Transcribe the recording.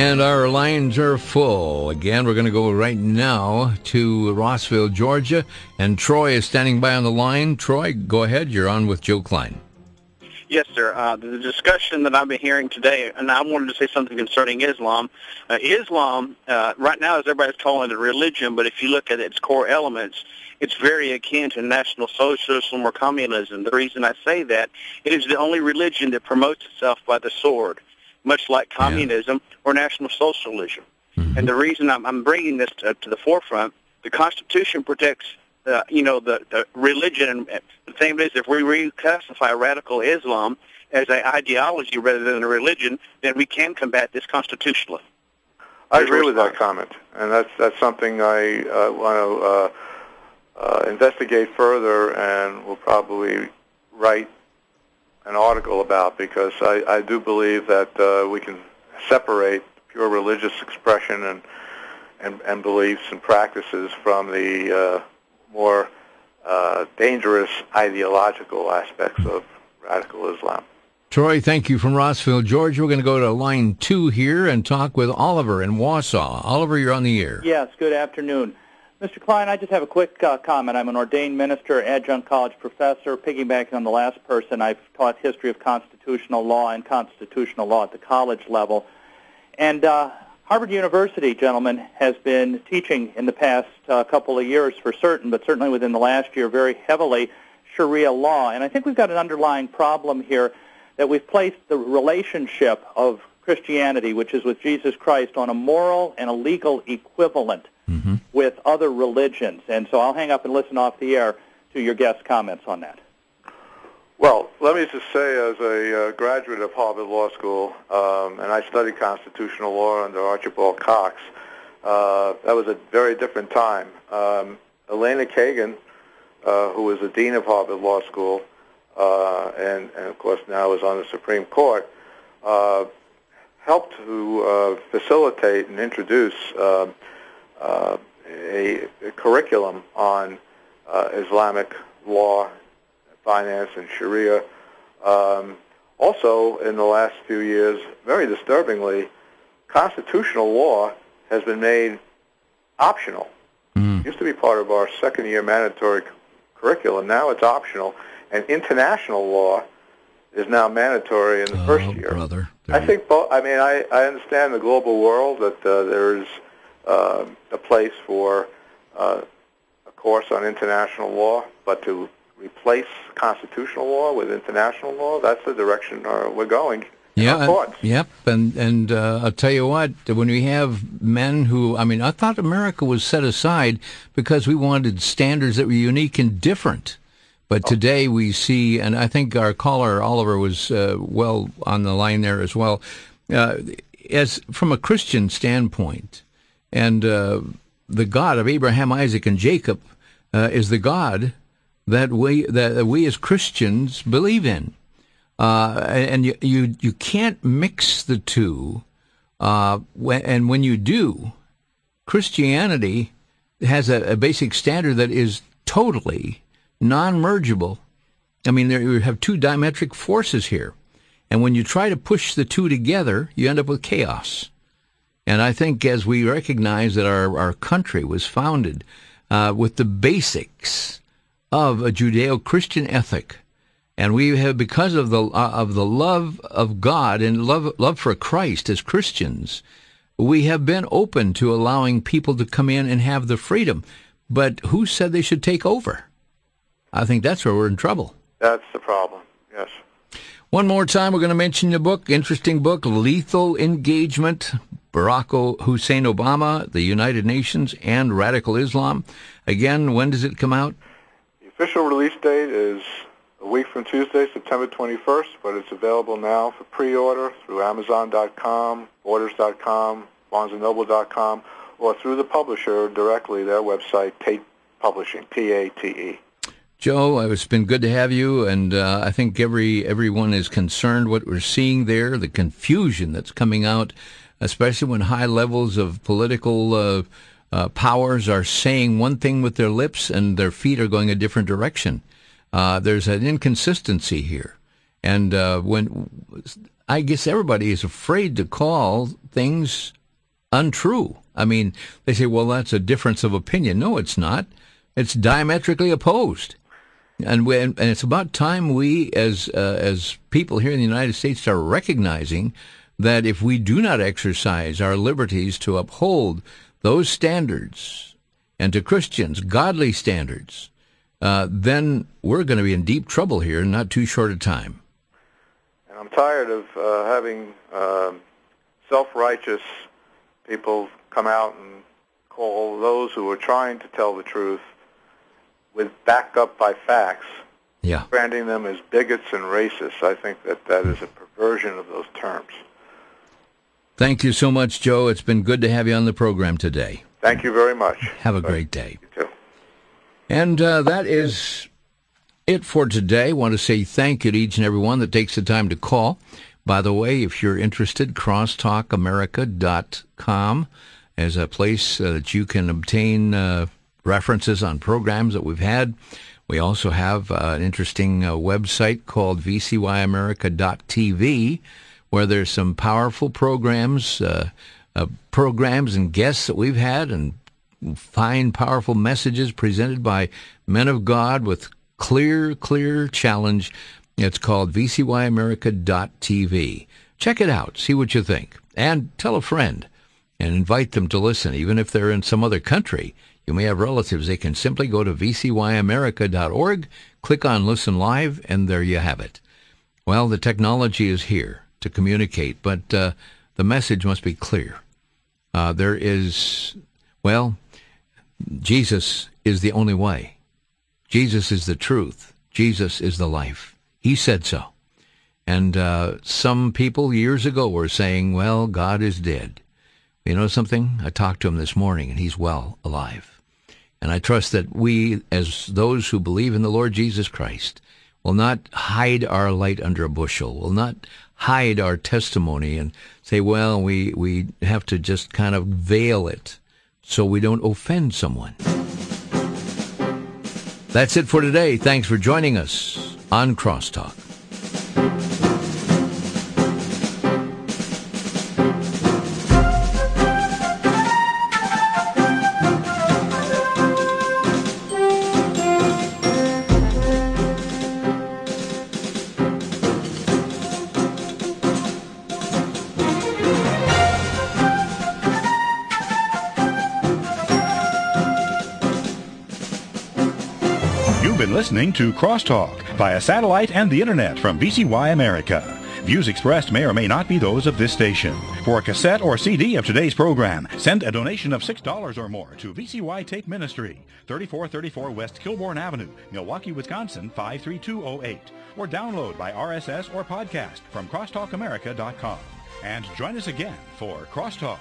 And our lines are full. Again, we're going to go right now to Rossville, Georgia. And Troy is standing by on the line. Troy, go ahead. You're on with Joe Klein. Yes, sir. The discussion that I've been hearing today, and I wanted to say something concerning Islam. Islam, right now, as everybody's calling it a religion, but if you look at its core elements, it's very akin to National Socialism or communism. The reason I say that, it is the only religion that promotes itself by the sword, much like communism or National Socialism. Mm-hmm. And the reason I'm bringing this to the forefront, the Constitution protects the religion. And the thing is, if we reclassify radical Islam as an ideology rather than a religion, then we can combat this constitutionally. I agree with that comment, and that's something I want to investigate further, and will probably write an article about, because I do believe that we can separate pure religious expression and beliefs and practices from the more dangerous ideological aspects of radical Islam. Troy, thank you from Rossville, Georgia. We're going to go to line 2 here and talk with Oliver in Wausau. Oliver, you're on the air. Yes, good afternoon. Mr. Klein, I just have a quick comment. I'm an ordained minister, adjunct college professor. Piggybacking on the last person, I've taught history of constitutional law and constitutional law at the college level. And Harvard University, gentlemen, has been teaching in the past couple of years for certain, but certainly within the last year very heavily, Sharia law. And I think we've got an underlying problem here, that we've placed the relationship of Christianity, which is with Jesus Christ, on a moral and a legal equivalent with other religions. And so I'll hang up and listen off the air to your guest comments on that. Well, let me just say, as a graduate of Harvard Law School, and I studied constitutional law under Archibald Cox, that was a very different time. Elena Kagan, who was the dean of Harvard Law School, and of course now is on the Supreme Court, helped to facilitate and introduce a curriculum on Islamic law, finance, and Sharia. Also, in the last few years, very disturbingly, constitutional law has been made optional. It used to be part of our second-year mandatory curriculum. Now it's optional. And international law is now mandatory in the first year. Brother. I think both. I mean, I understand the global world, that there's a place for a course on international law, but to replace constitutional law with international law, that's the direction we're going. Yep. And I'll tell you what, when we have men who, I thought America was set aside because we wanted standards that were unique and different. But today we see, and I think our caller, Oliver, was well on the line there as well, as from a Christian standpoint, and the God of Abraham, Isaac, and Jacob is the God that we as Christians believe in. And you can't mix the two, and when you do, Christianity has a basic standard that is totally non-mergeable. You have two diametric forces here. And when you try to push the two together, you end up with chaos. And I think as we recognize that our country was founded with the basics of a Judeo-Christian ethic, and we have, because of the love of God and love for Christ as Christians, we have been open to allowing people to come in and have the freedom. But who said they should take over? I think that's where we're in trouble. That's the problem, yes. One more time, we're going to mention the book, interesting book, Lethal Engagement, Hussein Obama, the United Nations, and Radical Islam. Again, when does it come out? The official release date is a week from Tuesday, September 21st, but it's available now for pre-order through Amazon.com, Borders.com, BarnesandNoble.com, or through the publisher directly, their website, Tate Publishing, P-A-T-E. Joe, it's been good to have you, and I think everyone is concerned what we're seeing there, the confusion that's coming out, especially when high levels of political powers are saying one thing with their lips and their feet are going a different direction. There's an inconsistency here. And when I guess everybody is afraid to call things untrue. I mean, they say, well, that's a difference of opinion. No, it's not. It's diametrically opposed. And it's about time we, as people here in the United States, start recognizing that if we do not exercise our liberties to uphold those standards, and to Christians, godly standards, then we're going to be in deep trouble here in not too short a time. And I'm tired of having self-righteous people come out and call those who are trying to tell the truth with backed up by facts, branding them as bigots and racists. I think that is a perversion of those terms. Thank you so much, Joe. It's been good to have you on the program today. Thank you very much. Have a great day. You too. And that is it for today. I want to say thank you to each and every one that takes the time to call. By the way, if you're interested, crosstalkamerica.com is a place that you can obtain references on programs that we've had. We also have an interesting website called vcyamerica.tv, where there's some powerful programs and guests that we've had, and fine, powerful messages presented by men of God with clear challenge. It's called vcyamerica.tv. Check it out. See what you think. And tell a friend and invite them to listen. Even if they're in some other country, you may have relatives. They can simply go to vcyamerica.org, click on Listen Live, and there you have it. Well, the technology is here to communicate, but the message must be clear. Jesus is the only way. Jesus is the truth. Jesus is the life. He said so. And some people years ago were saying, well, God is dead. You know something? I talked to him this morning, and he's well alive. And I trust that we, as those who believe in the Lord Jesus Christ, will not hide our light under a bushel, will not hide our testimony and say, well, we have to just kind of veil it so we don't offend someone. That's it for today. Thanks for joining us on Crosstalk. Listening to Crosstalk via satellite and the internet from VCY America. Views expressed may or may not be those of this station. For a cassette or CD of today's program, send a donation of $6 or more to VCY Tape Ministry, 3434 West Kilbourne Avenue, Milwaukee, Wisconsin, 53208. Or download by RSS or podcast from crosstalkamerica.com. And join us again for Crosstalk.